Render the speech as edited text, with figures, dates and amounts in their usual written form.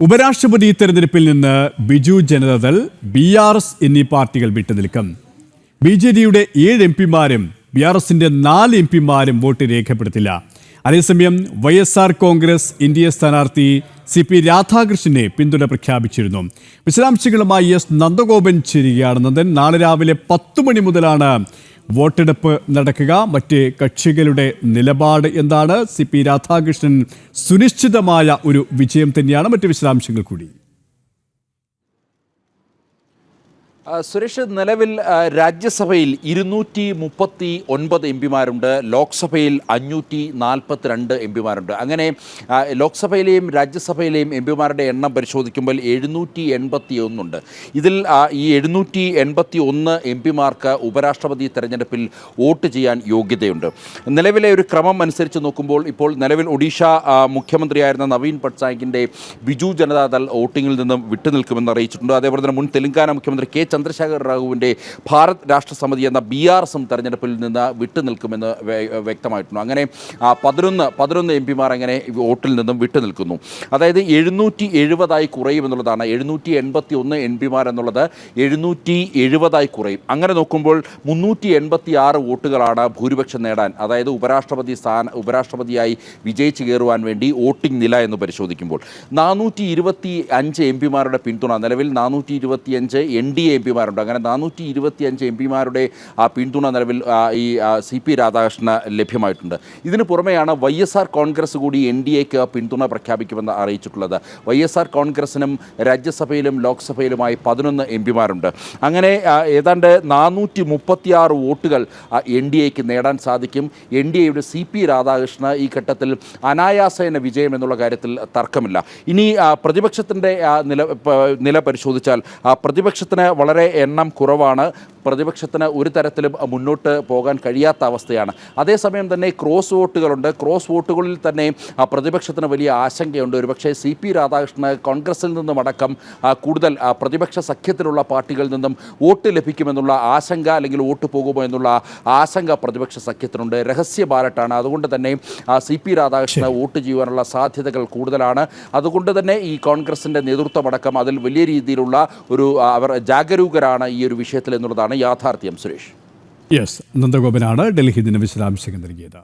ഉപരാഷ്ട്രപതി തെരഞ്ഞെടുപ്പിൽ നിന്ന് ബിജു ജനതാദൾ, BRS എന്നീ പാർട്ടികൾ വിട്ടുനിൽക്കും. BJD-യുടെ 7 എംപിമാരും BRS-ന്റെ 4 എംപിമാരും വോട്ട് രേഖപ്പെടുത്തില്ല. അതേസമയം YSR കോൺഗ്രസ് NDA സ്ഥാനാർത്ഥി CP രാധാകൃഷ്ണനെ പിന്തുണ പ്രഖ്യാപിച്ചിരുന്നു. വിശദാംശങ്ങളുമായി നന്ദഗോപൻ ചേരുകയാണ്. നന്ദൻ, നാളെ രാവിലെ 10 മണി മുതലാണ് വോട്ടെടുപ്പ് നടക്കുക. മറ്റ് കക്ഷികളുടെ നിലപാട് എന്താണ്? CP രാധാകൃഷ്ണൻ സുനിശ്ചിതമായ ഒരു വിജയം തന്നെയാണ്. മറ്റ് വിശദാംശങ്ങൾ കൂടി. സുരേഷ്, നിലവിൽ രാജ്യസഭയിൽ 239 എംപിമാരുണ്ട്, ലോക്സഭയിൽ 542 എംപിമാരുണ്ട്. അങ്ങനെ ലോക്സഭയിലെയും രാജ്യസഭയിലെയും എംപിമാരുടെ എണ്ണം പരിശോധിക്കുമ്പോൾ 781 ഉണ്ട്. ഇതിൽ ഈ 781 എംപിമാർക്ക് ഉപരാഷ്ട്രപതി തെരഞ്ഞെടുപ്പിൽ വോട്ട് ചെയ്യാൻ യോഗ്യതയുണ്ട്. നിലവിലെ ഒരു ക്രമം അനുസരിച്ച് നോക്കുമ്പോൾ ഇപ്പോൾ നിലവിൽ ഒഡീഷ മുഖ്യമന്ത്രിയായിരുന്ന നവീൻ പട്നായിക്കിൻ്റെ ബിജു ജനതാദൾ വോട്ടിങ്ങിൽ നിന്നും വിട്ടുനിൽക്കുമെന്ന് അറിയിച്ചിട്ടുണ്ട്. അതേപോലെ തന്നെ മുൻ തെലങ്കാന മുഖ്യമന്ത്രി K. ചന്ദ്രശേഖർ റാവുവിൻ്റെ ഭാരത് രാഷ്ട്ര സമിതി എന്ന BRS-ഉം തെരഞ്ഞെടുപ്പിൽ നിന്ന് വിട്ടുനിൽക്കുമെന്ന് വ്യക്തമായിട്ടുണ്ട്. അങ്ങനെ 11 എംപിമാർ അങ്ങനെ വോട്ടിൽ നിന്നും വിട്ടുനിൽക്കുന്നു. അതായത് 770 കുറയുമെന്നുള്ളതാണ്. 781 എംപിമാർ എന്നുള്ളത് 770 കുറയും. അങ്ങനെ നോക്കുമ്പോൾ 386 വോട്ടുകളാണ് ഭൂരിപക്ഷം നേടാൻ, അതായത് ഉപരാഷ്ട്രപതിയായി വിജയിച്ച് കയറുവാൻ വേണ്ടി വോട്ടിംഗ് നില എന്ന് പരിശോധിക്കുമ്പോൾ 425 എംപിമാരുടെ പിന്തുണ, നിലവിൽ 425 NDA എംപിമാരുണ്ട്. അങ്ങനെ 425 എംപിമാരുടെ പിന്തുണ നിലവിൽ ഈ CP രാധാകൃഷ്ണന് ലഭ്യമായിട്ടുണ്ട്. ഇതിന് പുറമെയാണ് YSR കോൺഗ്രസ് കൂടി NDAക്ക് പിന്തുണ പ്രഖ്യാപിക്കുമെന്ന് അറിയിച്ചിട്ടുള്ളത്. YSR കോൺഗ്രസിനും രാജ്യസഭയിലും ലോക്സഭയിലുമായി 11 എംപിമാരുണ്ട്. അങ്ങനെ ഏതാണ്ട് 436 വോട്ടുകൾ NDAക്ക് നേടാൻ സാധിക്കും. NDAയുടെ CP രാധാകൃഷ്ണന് ഈ ഘട്ടത്തിൽ അനായാസേന വിജയം എന്നുള്ള കാര്യത്തിൽ തർക്കമില്ല. ഇനി പ്രതിപക്ഷത്തിൻ്റെ നില പരിശോധിച്ചാൽ പ്രതിപക്ഷത്തിന് വളരെ എണ്ണം കുറവാണ്. പ്രതിപക്ഷത്തിന് ഒരു തരത്തിലും മുന്നോട്ട് പോകാൻ കഴിയാത്ത അവസ്ഥയാണ്. അതേസമയം തന്നെ ക്രോസ് വോട്ടുകളുണ്ട്. ക്രോസ് വോട്ടുകളിൽ തന്നെ പ്രതിപക്ഷത്തിന് വലിയ ആശങ്കയുണ്ട്. ഒരുപക്ഷെ CP രാധാകൃഷ്ണന് കോൺഗ്രസിൽ നിന്നും അടക്കം കൂടുതൽ പ്രതിപക്ഷ സഖ്യത്തിലുള്ള പാർട്ടികളിൽ നിന്നും വോട്ട് ലഭിക്കുമെന്നുള്ള ആശങ്ക, അല്ലെങ്കിൽ വോട്ട് പോകുമോ എന്നുള്ള ആശങ്ക പ്രതിപക്ഷ സഖ്യത്തിനുണ്ട്. രഹസ്യ ബാലറ്റാണ്. അതുകൊണ്ട് തന്നെ CP രാധാകൃഷ്ണന് വോട്ട് ചെയ്യുവാനുള്ള സാധ്യതകൾ കൂടുതലാണ്. അതുകൊണ്ട് തന്നെ ഈ കോൺഗ്രസിൻ്റെ നേതൃത്വമടക്കം അതിൽ വലിയ രീതിയിലുള്ള ഒരു അവർ ജാഗരൂകരാണ് ഈ ഒരു വിഷയത്തിൽ എന്നുള്ളതാണ് യാഥാർത്ഥ്യം. സുരേഷ്, നന്ദഗോപനാണ് ഡൽഹിയിൽ നിന്ന് വിശദാംശങ്ങൾ നൽകിയത്.